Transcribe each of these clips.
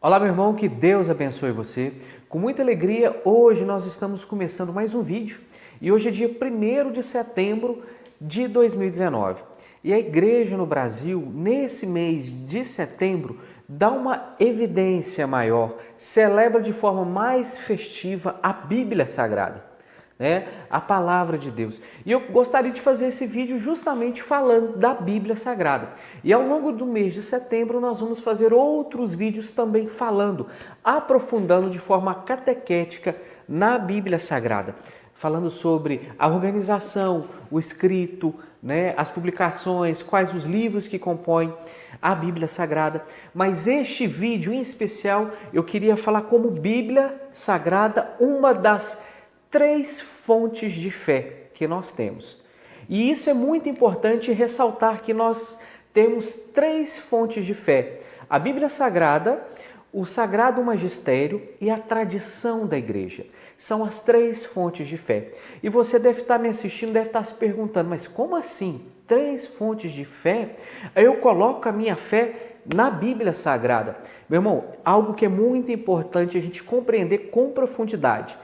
Olá, meu irmão, que Deus abençoe você. Com muita alegria, hoje nós estamos começando mais um vídeo e hoje é dia 1º de setembro de 2019. E a igreja no Brasil, nesse mês de setembro, dá uma evidência maior, celebra de forma mais festiva a Bíblia Sagrada, né? A palavra de Deus. E eu gostaria de fazer esse vídeo justamente falando da Bíblia Sagrada. E ao longo do mês de setembro nós vamos fazer outros vídeos também falando, aprofundando de forma catequética na Bíblia Sagrada, falando sobre a organização, o escrito, né, as publicações, quais os livros que compõem a Bíblia Sagrada. Mas este vídeo em especial eu queria falar como Bíblia Sagrada, uma das 3 fontes de fé que nós temos. E isso é muito importante ressaltar que nós temos 3 fontes de fé: a Bíblia Sagrada, o Sagrado Magistério e a tradição da igreja. São as 3 fontes de fé. E você deve estar me assistindo, deve estar se perguntando, mas como assim? 3 fontes de fé? Eu coloco a minha fé na Bíblia Sagrada. Meu irmão, algo que é muito importante a gente compreender com profundidade.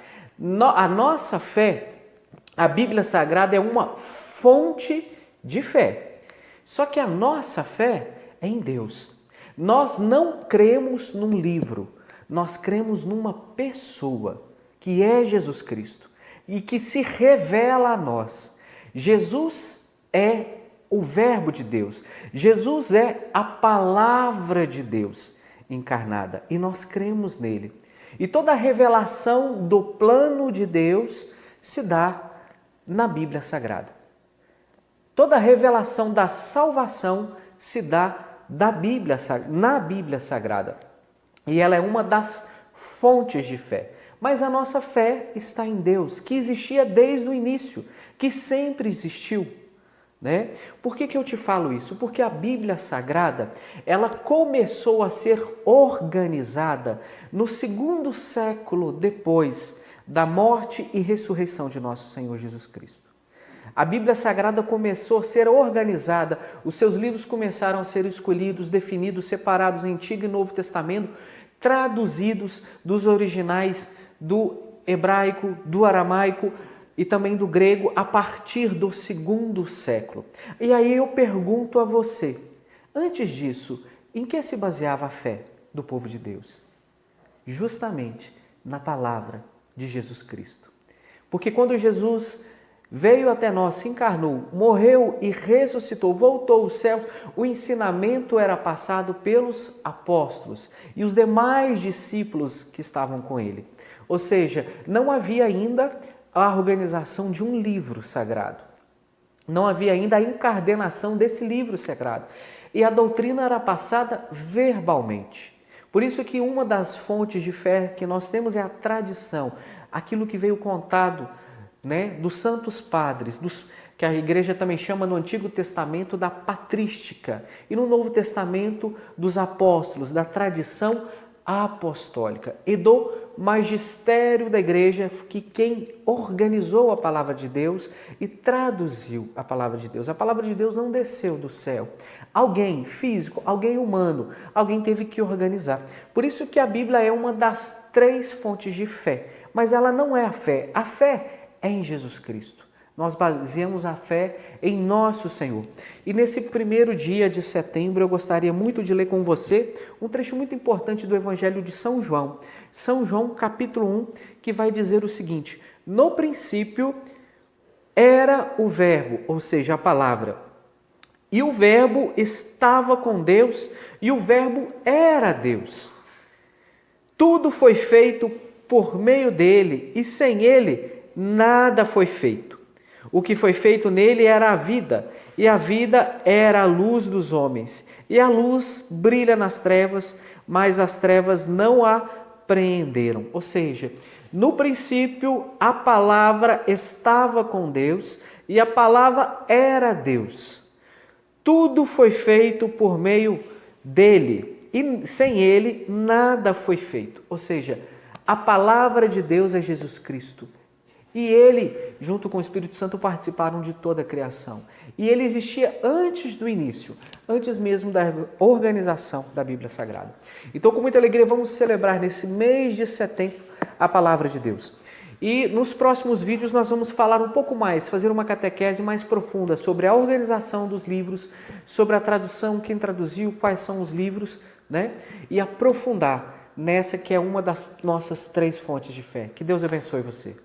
A nossa fé, a Bíblia Sagrada é uma fonte de fé. Só que a nossa fé é em Deus. Nós não cremos num livro, nós cremos numa pessoa, que é Jesus Cristo, e que se revela a nós. Jesus é o Verbo de Deus. Jesus é a Palavra de Deus encarnada, e nós cremos nele. E toda a revelação do plano de Deus se dá na Bíblia Sagrada. Toda a revelação da salvação se dá na Bíblia Sagrada. E ela é uma das fontes de fé. Mas a nossa fé está em Deus, que existia desde o início, que sempre existiu, né? Por que eu te falo isso? Porque a Bíblia Sagrada, ela começou a ser organizada no 2º século depois da morte e ressurreição de nosso Senhor Jesus Cristo. A Bíblia Sagrada começou a ser organizada, os seus livros começaram a ser escolhidos, definidos, separados em Antigo e Novo Testamento, traduzidos dos originais do hebraico, do aramaico e também do grego a partir do 2º século. E aí eu pergunto a você, antes disso, em que se baseava a fé do povo de Deus? Justamente na palavra de Jesus Cristo. Porque quando Jesus veio até nós, se encarnou, morreu e ressuscitou, voltou aos céus, o ensinamento era passado pelos apóstolos e os demais discípulos que estavam com ele. Ou seja, não havia ainda a organização de um livro sagrado. Não havia ainda a encardenação desse livro sagrado. E a doutrina era passada verbalmente. Por isso que uma das fontes de fé que nós temos é a tradição, aquilo que veio contado, né, dos santos padres, que a igreja também chama no Antigo Testamento da patrística, e no Novo Testamento dos apóstolos, da tradição apostólica e do magistério da igreja, que quem organizou a palavra de Deus e traduziu a palavra de Deus. A palavra de Deus não desceu do céu. Alguém físico, alguém humano, alguém teve que organizar. Por isso que a Bíblia é uma das 3 fontes de fé, mas ela não é a fé. A fé é em Jesus Cristo. Nós baseamos a fé em nosso Senhor. E nesse 1º dia de setembro, eu gostaria muito de ler com você um trecho muito importante do Evangelho de São João. São João, capítulo 1, que vai dizer o seguinte: no princípio era o Verbo, ou seja, a palavra. E o Verbo estava com Deus, e o Verbo era Deus. Tudo foi feito por meio dele, e sem ele nada foi feito. O que foi feito nele era a vida, e a vida era a luz dos homens. E a luz brilha nas trevas, mas as trevas não a preenderam. Ou seja, no princípio a palavra estava com Deus, e a palavra era Deus. Tudo foi feito por meio dele, e sem ele nada foi feito. Ou seja, a palavra de Deus é Jesus Cristo. E ele, junto com o Espírito Santo, participaram de toda a criação. E ele existia antes do início, antes mesmo da organização da Bíblia Sagrada. Então, com muita alegria, vamos celebrar nesse mês de setembro a palavra de Deus. E nos próximos vídeos nós vamos falar um pouco mais, fazer uma catequese mais profunda sobre a organização dos livros, sobre a tradução, quem traduziu, quais são os livros, né? E aprofundar nessa que é uma das nossas 3 fontes de fé. Que Deus abençoe você.